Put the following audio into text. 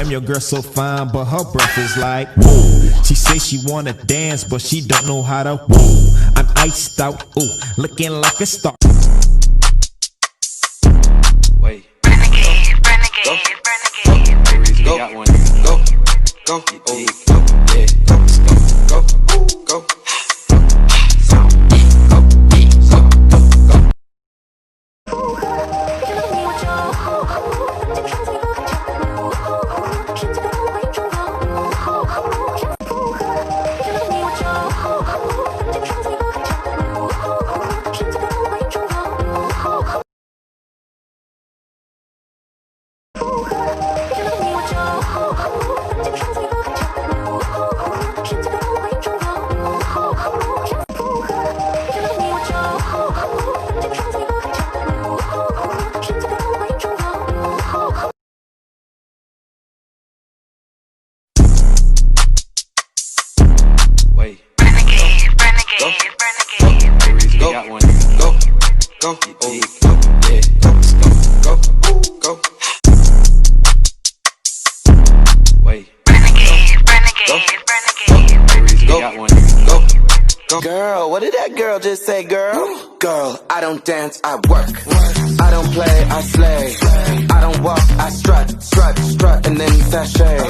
Damn, your girl so fine, but her breath is like whoa. She say she wanna dance, but she don't know how to whoa. I'm iced out, ooh, looking like a star. Wait. Renegade, Go. renegade. Go. Got one. Go. Go. Oh, go. Yeah. Go. Go. Go. Go. Wait. Renegade, Go. renegade. Go. Got one. Go. Go. Oh, go. Yeah. Go. Go. Go. Wait. Renegade, Go. renegade. Go. Got one. Go. Go. Girl, what did that girl just say, girl? Girl, I don't dance, I work. I don't play, I slay. I don't walk, I strut, and then sashay.